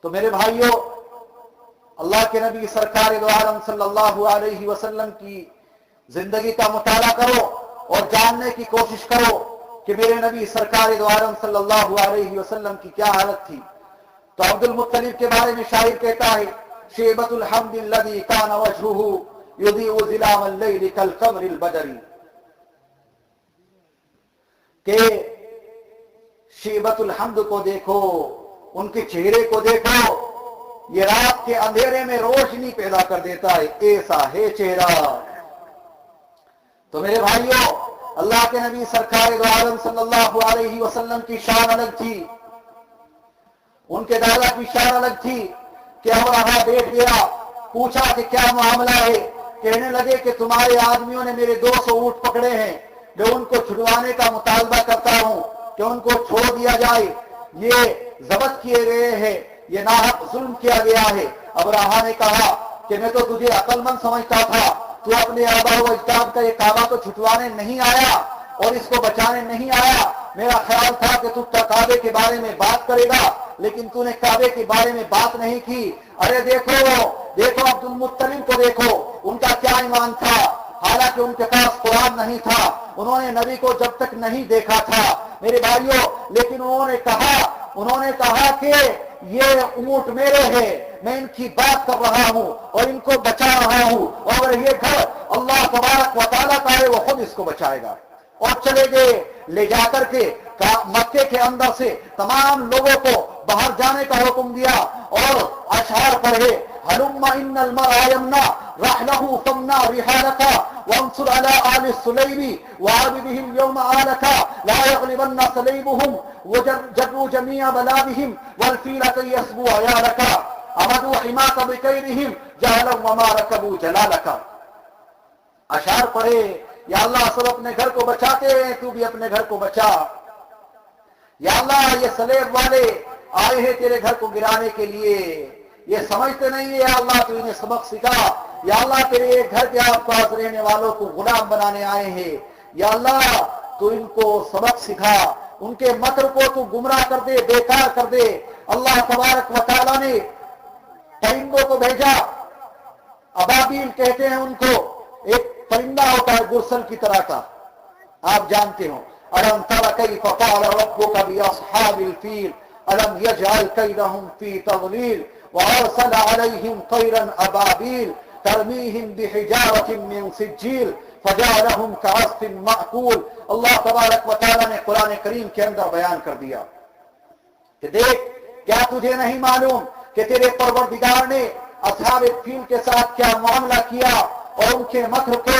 تو میرے بھائیوں، اللہ کے نبی سرکار دو عالم صلی اللہ علیہ وسلم کی زندگی کا مطالعہ کرو اور جاننے کی کوشش کرو کہ میرے نبی سرکار دو عالم صلی اللہ علیہ وسلم کی کیا حالت تھی۔ تو عبد المطلب کے بارے میں شاعر کہتا ہے، شیبۃ الحمد الذی کان وجہہ یضیء ظلام اللیل کالقمر البدری، کہ شیبۃ الحمد کو دیکھو، ان کے چہرے کو دیکھو، یہ رات کے اندھیرے میں روشنی پیدا کر دیتا ہے، ایسا ہے چہرہ۔ تو میرے بھائیوں، اللہ کے نبی سرکار دو عالم صلی اللہ علیہ وسلم کی شان الگ تھی، ان کے دادا کی شان الگ تھی کہ ابرہہ بیٹھ گیا، پوچھا کہ کیا معاملہ ہے، کہنے لگے کہ تمہارے آدمیوں نے میرے 200 اونٹ پکڑے ہیں، میں ان کو چھڑوانے کا مطالبہ کرتا ہوں کہ ان کو چھوڑ دیا جائے، یہ ضبط کیے گئے ہیں، یہ ناحق ظلم کیا گیا ہے۔ ابرہہ نے کہا کہ میں تو تجھے عقل مند سمجھتا تھا، تو اپنے آباء و اجداد کا یہ کعبہ تو چھٹوانے نہیں آیا اور اس کو بچانے نہیں آیا، میرا خیال تھا کہ تو کعبے کے بارے میں بات کرے گا، لیکن تو نے کعبے کے بارے میں بات نہیں کی۔ ارے دیکھو عبد المطلب کو دیکھو، ان کا کیا ایمان تھا، حالانکہ ان کے پاس قرآن نہیں تھا، انہوں نے نبی کو جب تک نہیں دیکھا تھا میرے بھائیوں، لیکن انہوں نے کہا کہ یہ اونٹ میرے ہیں، میں ان کی بات کر رہا ہوں اور ان کو بچا رہا ہوں، اور یہ گھر اللہ تبارک و تعالیٰ کا ہے، وہ خود اس کو بچائے گا۔ اور چلے گئے، لے جا کر کے مکے کے اندر سے تمام لوگوں کو باہر جانے کا حکم دیا اور اشعار پڑھے، ہلم ان المرء یمنع رحلہ فامنع رحالک وانصر علی آل السلیب وعابده اليوم آلک لا یغلبن سلیبهم وجروا جمیع بلادهم والفیل کی یسبو عیالک امدوا حماک بکیرهم جہلا وما رکبوا جلالک۔ اشعار پڑھے، یا اللہ سب اپنے گھر کو بچاتے ہیں، تو بھی اپنے گھر کو بچا۔ یا اللہ یہ سلیب والے آئے ہیں تیرے گھر کو گرانے کے لیے، یہ سمجھتے نہیں ہے، یا اللہ تو انہیں سبق سکھا، یا اللہ تیرے ایک گھر کے آس پاس رہنے والوں کو غلام بنانے آئے ہیں، یا اللہ تو ان کو سبق سکھا، ان کے مکر کو تو گمراہ کر دے، بیکار کر دے۔ اللہ تبارک و تعالیٰ نے پرندوں کو بھیجا، ابابیل کہتے ہیں ان کو، ایک پرندہ ہوتا ہے گرسل کی طرح کا، آپ جانتے ہو۔ ألم تر كيف فعل ربك بأصحاب الفيل ألم يجعل كيدهم في تضليل وأرسل عليهم طيرا أبابيل ترميهم بحجارة من سجيل فجعلهم كعصف مأكول۔ اللہ تبارک و تعالیٰ نے قرآن کریم کے اندر بیان کر دیا کہ دیکھ، کیا تجھے نہیں معلوم کہ تیرے پروردگار نے اصحاب الفیل کے ساتھ کیا معاملہ کیا اور ان کے مکر کو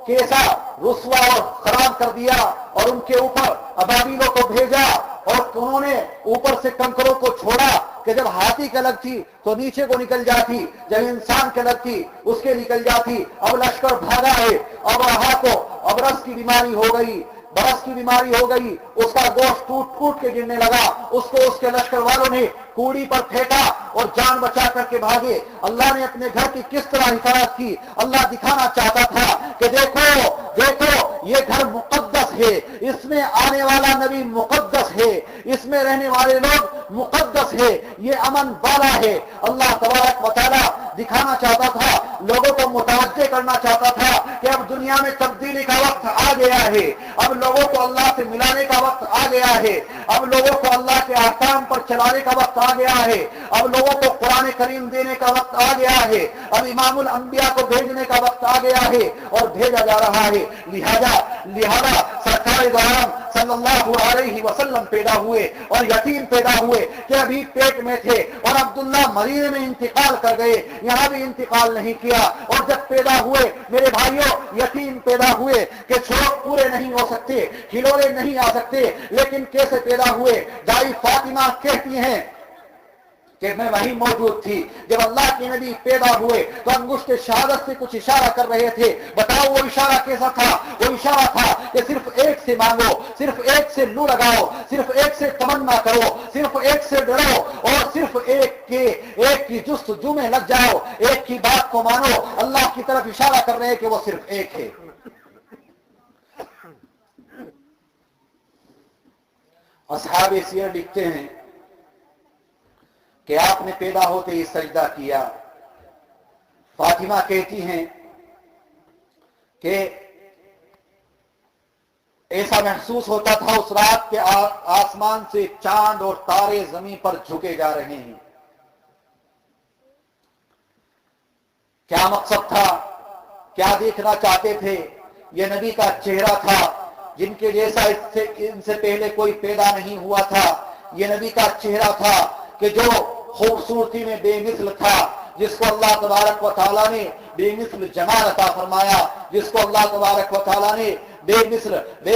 کیسا رسوا اور خراب کر دیا، اور ان کے اوپر ابابیلوں کو بھیجا اور انہوں نے اوپر سے کنکروں کو چھوڑا کہ جب ہاتھی کے لگ تھی تو نیچے کو نکل جاتی، جب انسان کے لگ تھی اس کے نکل جاتی۔ اب لشکر بھاگا ہے، اب ابرہہ کو ابرص کی بیماری ہو گئی، برس کی بیماری ہو گئی، اس کا گوشت ٹوٹ ٹوٹ کے گرنے لگا، اس کو اس کے لشکر والوں نے کوڑی پر پھینکا اور جان بچا کر کے بھاگے۔ اللہ نے اپنے گھر کی کس طرح حفاظت کی، اللہ دکھانا چاہتا تھا کہ دیکھو یہ گھر مقدس ہے، اس میں آنے والا نبی مقدس ہے، اس میں رہنے والے لوگ مقدس ہے، یہ امن والا ہے۔ اللہ تبارک و تعالیٰ دکھانا چاہتا تھا، لوگوں کو متوجہ کرنا چاہتا تھا کہ اب دنیا میں تبدیلی کا وقت آ گیا ہے، اب لوگوں کو اللہ سے ملانے کا وقت آ گیا ہے، اب لوگوں کو اللہ کے احکام پر چلانے کا وقت آ گیا ہے، اب لوگوں کو قرآن کریم دینے کا وقت آ گیا ہے، اب امام الانبیاء کو بھیجنے کا وقت آ گیا ہے اور بھیجا جا رہا ہے۔ لہذا سرکار دو عالم صلی اللہ علیہ وسلم پیدا ہوئے اور یتیم پیدا ہوئے کہ ابھی پیٹ میں تھے، اور عبداللہ مدینے میں انتقال کر گئے، یہاں بھی انتقال نہیں کیا، اور جب پیدا ہوئے میرے بھائیوں یتیم پیدا ہوئے کہ شوق پورے نہیں ہو سکتے، کھلونے نہیں آ سکتے، لیکن کیسے پیدا ہوئے؟ دائی فاطمہ کہتی ہیں کہ میں وہیں موجود تھی جب اللہ کے نبی پیدا ہوئے، تو انگشت شہادت سے کچھ اشارہ کر رہے تھے۔ بتاؤ وہ اشارہ کیسا تھا؟ وہ اشارہ تھا کہ صرف ایک سے مانگو، صرف ایک سے لو لگاؤ، صرف ایک سے تمنا کرو، صرف ایک سے ڈرو، اور صرف ایک کی جستجو میں لگ جاؤ، ایک کی بات کو مانو۔ اللہ کی طرف اشارہ کر رہے ہیں کہ وہ صرف ایک ہے۔ اصحاب سیر لکھتے ہیں کہ آپ نے پیدا ہوتے ہی سجدہ کیا۔ فاطمہ کہتی ہیں کہ ایسا محسوس ہوتا تھا اس رات کے آسمان سے چاند اور تارے زمین پر جھکے جا رہے ہیں۔ کیا مقصد تھا؟ کیا دیکھنا چاہتے تھے؟ یہ نبی کا چہرہ تھا جن کے جیسا ان سے پہلے کوئی پیدا نہیں ہوا تھا۔ یہ نبی کا چہرہ تھا کہ جو خوبصورتی میں بے مثل تھا، جس کو اللہ تبارک و تعالیٰ نے بے مثل جمال عطا فرمایا، جس کو اللہ تبارک و تعالیٰ نے بے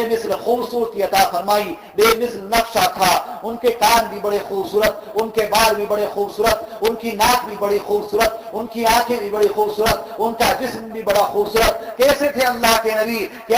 مثل خوبصورتی عطا فرمائی، بے مثل نقشہ تھا۔ ان کے کان بھی بڑے خوبصورت، ان کے بال بھی بڑے خوبصورت، ان کی ناک بھی بڑی خوبصورت، ان کی آنکھیں بھی بڑی خوبصورت، ان کا جسم بھی بڑا خوبصورت۔ کیسے تھے اللہ کے نبی کہ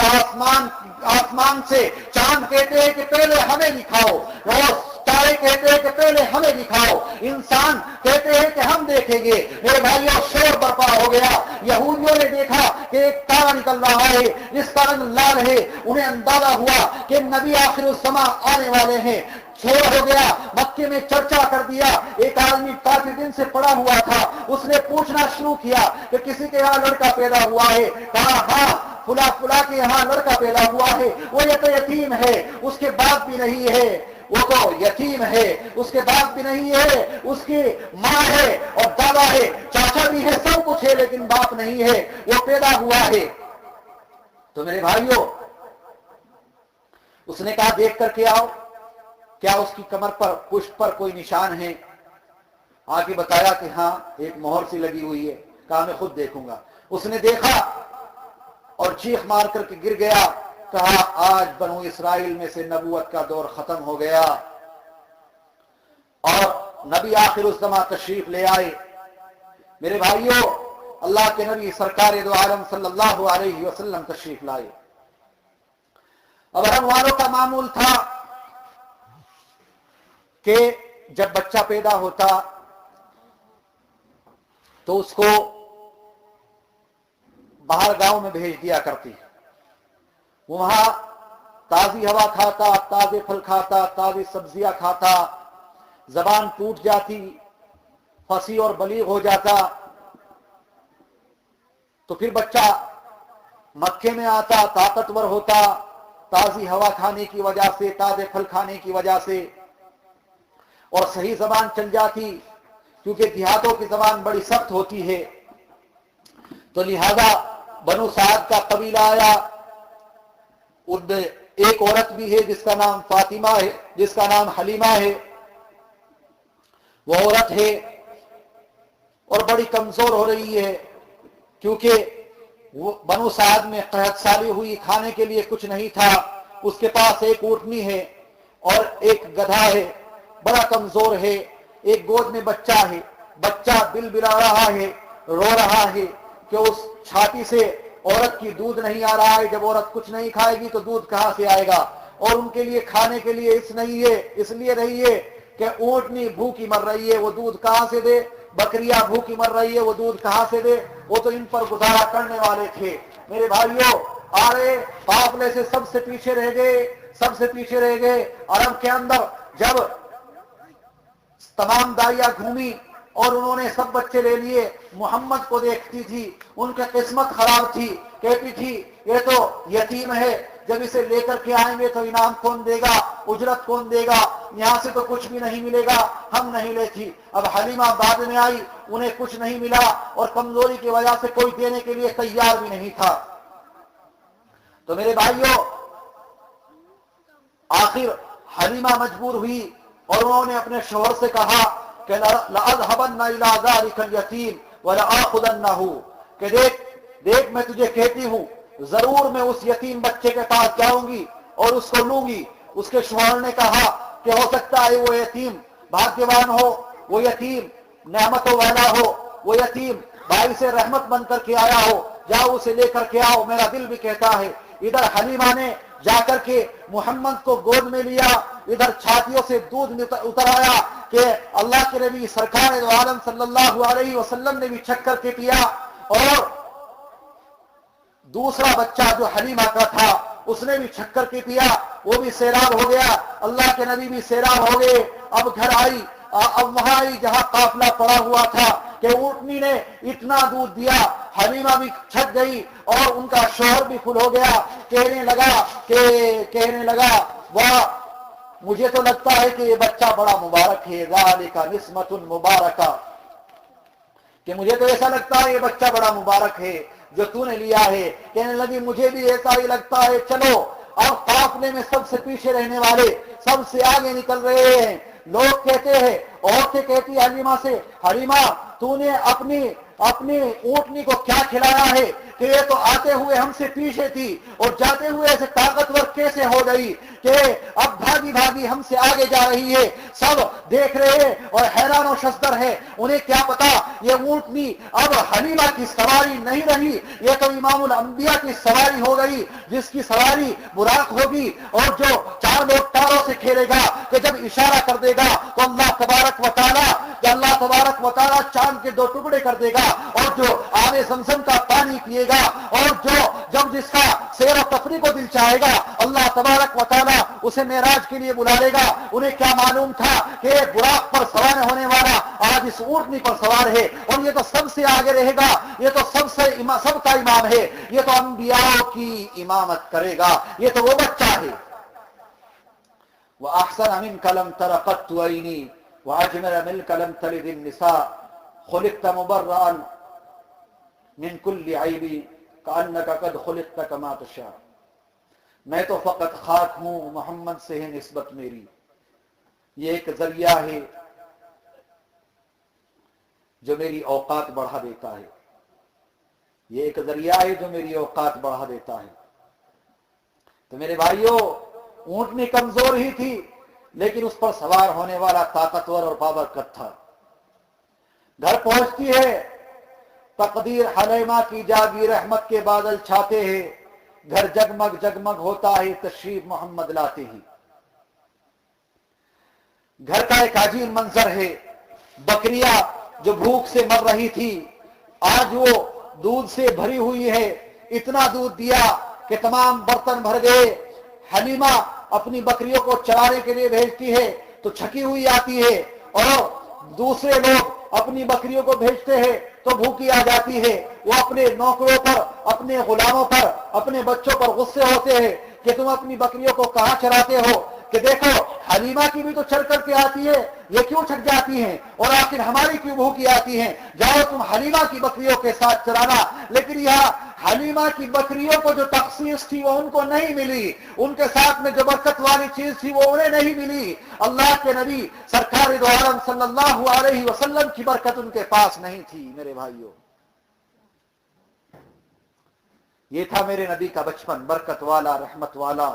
آسمان سے چاند کہتے ہیں کہ پہلے ہمیں دکھاؤ، اور تارے کہتے ہیں کہ پہلے ہمیں دکھاؤ، انسان کہتے ہیں کہ ہم دیکھیں گے۔ میرے بھائیوں، شور برپا ہو گیا۔ یہودیوں نے دیکھا کہ ایک تارا نکل رہا ہے جس کا رنگ لال ہے، انہیں اندازہ ہوا کہ نبی آخر الزماں آنے والے ہیں۔ شور ہو گیا، مکے میں چرچا کر دیا۔ ایک آدمی کافی دن سے پڑا ہوا تھا، اس نے پوچھنا شروع کیا کہ کسی کے یہاں لڑکا پیدا ہوا ہے؟ کہا ہاں، فلاں کے یہاں لڑکا پیدا ہوا ہے، وہ یہ تو یتیم ہے، اس کے باپ بھی نہیں ہے، وہ تو یتیم ہے، اس کے باپ بھی نہیں ہے، اس کی ماں ہے اور دادا ہے، چاچا بھی ہے، سب کچھ ہے، لیکن باپ نہیں ہے، وہ پیدا ہوا ہے۔ تو میرے بھائیوں، اس نے کہا دیکھ کر کے آؤ، کیا اس کی کمر پر پشت پر کوئی نشان ہے؟ آگے بتایا کہ ہاں ایک مہر سی لگی ہوئی ہے۔ کہا میں خود دیکھوں گا۔ اس نے دیکھا اور چیخ مار کر کے گر گیا۔ کہا آج بنو اسرائیل میں سے نبوت کا دور ختم ہو گیا، اور نبی آخر الزماں تشریف لے آئے۔ میرے بھائیوں، اللہ کے نبی سرکار دو عالم صلی اللہ علیہ وسلم تشریف لائے۔ اب عرب والوں کا معمول تھا کہ جب بچہ پیدا ہوتا تو اس کو باہر گاؤں میں بھیج دیا کرتی، وہاں تازی ہوا کھاتا، تازے پھل کھاتا، تازی سبزیاں کھاتا، زبان ٹوٹ جاتی، فصیح اور بلیغ ہو جاتا۔ تو پھر بچہ مکے میں آتا، طاقتور ہوتا، تازی ہوا کھانے کی وجہ سے، تازے پھل کھانے کی وجہ سے، اور صحیح زبان چل جاتی، کیونکہ دیہاتوں کی زبان بڑی سخت ہوتی ہے۔ تو لہذا بنو سعد کا قبیلہ آیا، ان میں ایک عورت بھی ہے جس کا نام فاطمہ ہے، جس کا نام حلیمہ ہے۔ وہ عورت ہے اور بڑی کمزور ہو رہی ہے، کیونکہ وہ بنو سعد میں قحط سالی ہوئی، کھانے کے لیے کچھ نہیں تھا۔ اس کے پاس ایک اونٹنی ہے اور ایک گدھا ہے، بڑا کمزور ہے۔ ایک گود میں بچہ ہے، بچہ بل بلا رہا ہے، رو رہا ہے کہ اس چھاتی سے عورت کی دودھ نہیں آ رہا ہے۔ جب عورت کچھ نہیں کھائے گی تو دودھ کہاں سے آئے گا؟ اور ان کے لیے کھانے کے لیے اس لیے نہیں ہے کہ اونٹنی بھوکی مر رہی ہے، وہ دودھ کہاں سے دے؟ بکریاں بھوکی مر رہی ہے، وہ دودھ کہاں سے دے؟ وہ تو ان پر گزارا کرنے والے تھے۔ میرے بھائیوں، آرے قافلے سے سب سے پیچھے رہ گئے۔ عرب کے اندر جب تمام داریاں گھومی اور انہوں نے سب بچے لے لیے، محمد کو دیکھتی تھی، ان کی قسمت خراب تھی، کہتی تھی یہ تو یتیم ہے، جب اسے لے کر کے آئیں گے تو انعام کون دے گا، اجرت کون دے گا، یہاں سے تو کچھ بھی نہیں ملے گا، ہم نہیں لیتی۔ اب حلیمہ بعد میں آئی، انہیں کچھ نہیں ملا، اور کمزوری کی وجہ سے کوئی دینے کے لیے تیار بھی نہیں تھا۔ تو میرے بھائیوں، آخر حلیمہ مجبور ہوئی اور انہوں نے اپنے شوہر سے کہا کہ لَأَذْهَبَنَّ إِلَىٰ ذَلِكَ الْيَتِيمِ وَلَآخُذَنَّهُ، کہ دیکھ میں تجھے کہتی ہوں، ضرور میں اس یتیم بچے کے پاس جاؤں گی اور اس کو لوں گی۔ اس کے شوہر نے کہا کہ ہو سکتا ہے وہ یتیم بھاگیوان ہو، وہ یتیم نعمتوں والا ہو، وہ یتیم بھائی سے رحمت بن کر کے آیا ہو، جاؤ اسے لے کر کے آؤ، میرا دل بھی کہتا ہے۔ ادھر حلیمہ نے جا کر کے محمد کو گود میں لیا، ادھر چھاتیوں سے دودھ اتر آیا کہ اللہ کے نبی سرکار دو عالم صلی اللہ علیہ وسلم نے بھی چھک کر کے پیا، اور دوسرا بچہ جو حلیمہ کا تھا اس نے بھی چھک کر کے پیا، وہ بھی سیراب ہو گیا، اللہ کے نبی بھی سیراب ہو گئے۔ اب گھر آئی، اب وہاں ہی جہاں قافلہ پڑا ہوا تھا کہ اونٹنی نے اتنا دودھ دیا، حلیمہ بھی چھک گئی اور ان کا شوہر بھی فل ہو گیا، کہنے لگا واہ، مجھے تو لگتا ہے کہ یہ بچہ بڑا مبارک ہے، ذالک نسمۃ مبارکہ، کہ مجھے تو ایسا لگتا ہے یہ بچہ بڑا مبارک ہے جو تو نے لیا ہے۔ کہنے لگی مجھے بھی ایسا ہی لگتا ہے، چلو۔ اور قافلے میں سب سے پیچھے رہنے والے سب سے آگے نکل رہے ہیں۔ لوگ کہتے ہیں، عورتیں کہتی حلیمہ سے، حلیمہ تو نے اپنی اونٹنی کو کیا کھلایا ہے کہ یہ تو آتے ہوئے ہم سے پیچھے تھی اور جاتے ہوئے ایسے طاقتور کیسے ہو گئی کہ اب بھاگی بھاگی ہم سے آگے جا رہی ہے۔ سب دیکھ رہے ہیں اور حیران و شزدر ہے، انہیں کیا پتا یہ اونٹنی اب حلیمہ کی سواری نہیں رہی، یہ تو امام الانبیاء کی سواری ہو گئی، جس کی سواری براق ہوگی اور جو چار لوگ ٹاروں سے کھیلے گا کہ جب اشارہ کر دے گا تو اللہ تبارک و تعالیٰ چاند کے 2 ٹکڑے کر دے گا، اور جو آب زمزم کا پانی پیے گا، اور جب جس کا سیر و تفریح کو دل چاہے گا اللہ تبارک و تعالیٰ اسے معراج کے لیے بلا لے گا۔ انہیں کیا معلوم تھا کہ براق پر سوار ہونے والا آج اس اونٹنی پر سوار ہے اور یہ تو سب سے آگے رہے گا، یہ تو سب کا امام ہے، یہ تو انبیاء کی امامت کرے گا، یہ تو وہ بچہ ہے۔ وَأَحْسَنَ مِنْكَ لَمْ تَرَ قَطُّ عَيْنِي وَأَجْمَلَ مِنْكَ لَمْ تَلِدِ النِّسَاءُ خُلِقْتَ مُبَرَّأً مِنْ كُلِّ عَيْبٍ كَأَنَّكَ قَدْ خُلِقْتَ كَمَا تَشَاءُ۔ میں تو فقط خاک ہوں، محمد سے ہے نسبت میری، یہ ایک ذریعہ ہے جو میری اوقات بڑھا دیتا ہے، یہ ایک ذریعہ ہے جو میری اوقات بڑھا دیتا ہے۔ تو میرے بھائیوں، اونٹنی کمزور ہی تھی لیکن اس پر سوار ہونے والا طاقتور اور بابرکت تھا۔ گھر پہنچتی ہے، تقدیر حلیمہ کی جاگی، رحمت کے بادل چھاتے ہیں، گھر جگمگ جگمگ ہوتا ہے، تشریف محمد لاتے ہی۔ گھر کا ایک عجیب منظر ہے، بکریاں جو بھوک سے مر رہی تھی آج وہ دودھ سے بھری ہوئی ہے، اتنا دودھ دیا کہ تمام برتن بھر گئے۔ حلیمہ اپنی بکریوں کو چرانے کے لیے بھیجتی ہے تو چھکی ہوئی آتی ہے، اور دوسرے لوگ اپنی بکریوں کو بھیجتے ہیں تو بھوکی آ جاتی ہے۔ وہ اپنے نوکروں پر، اپنے غلاموں پر، اپنے بچوں پر غصے ہوتے ہیں کہ تم اپنی بکریوں کو کہاں چراتے ہو، کہ دیکھو حلیمہ کی بھی تو چر کر کے آتی ہے، یہ کیوں چھک جاتی ہیں اور آخر ہماری کیوں بھوکی آتی ہیں، جاؤ تم حلیمہ کی بکریوں کے ساتھ چرانا۔ لیکن یہاں حلیمہ کی بکریوں کو جو تخصیص تھی وہ ان کو نہیں ملی، ان کے ساتھ میں جو برکت والی چیز تھی وہ انہیں نہیں ملی۔ اللہ کے نبی سرکار دو عالم صلی اللہ علیہ وسلم کی برکت ان کے پاس نہیں تھی۔ میرے بھائیوں، یہ تھا میرے نبی کا بچپن، برکت والا، رحمت والا۔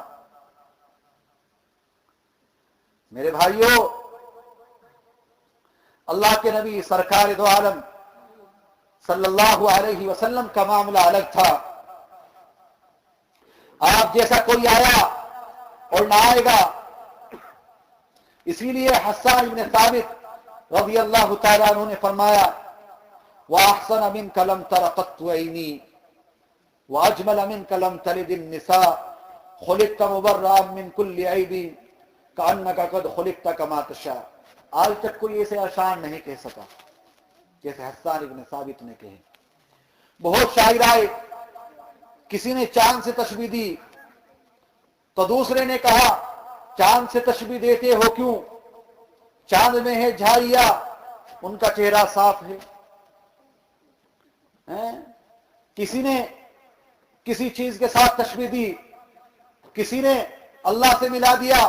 میرے بھائیوں، اللہ کے نبی سرکار دو عالم صلی اللہ علیہ وسلم کا معاملہ الگ تھا۔ آپ جیسا کوئی آیا اور نہ آئے گا، اسی لیے حسان بن ثابت رضی اللہ تعالیٰ عنہ نے فرمایا وَأَحْسَنَ مِنْكَ لَمْ تَرَ قَطُّ عَيْنِي وَأَجْمَلَ مِنْكَ لَمْ تَلِدِ النِّسَاءُ خُلِقْتَ مُبَرَّأً مِنْ كُلِّ عَيْبٍ كَأَنَّكَ قَدْ خُلِقْتَ كَمَا تَشَاءُ۔ آج تک کوئی ایسے اشعار نہیں کہہ سکا جیسے حسان بن ثابت نے کہے۔ بہت شاعر آئے، کسی نے چاند سے تشبیہ دی تو دوسرے نے کہا چاند سے تشبیہ دیتے ہو کیوں، چاند میں ہے جھائیاں، ان کا چہرہ صاف ہے۔ کسی نے کسی چیز کے ساتھ تشبیہ دی، کسی نے اللہ سے ملا دیا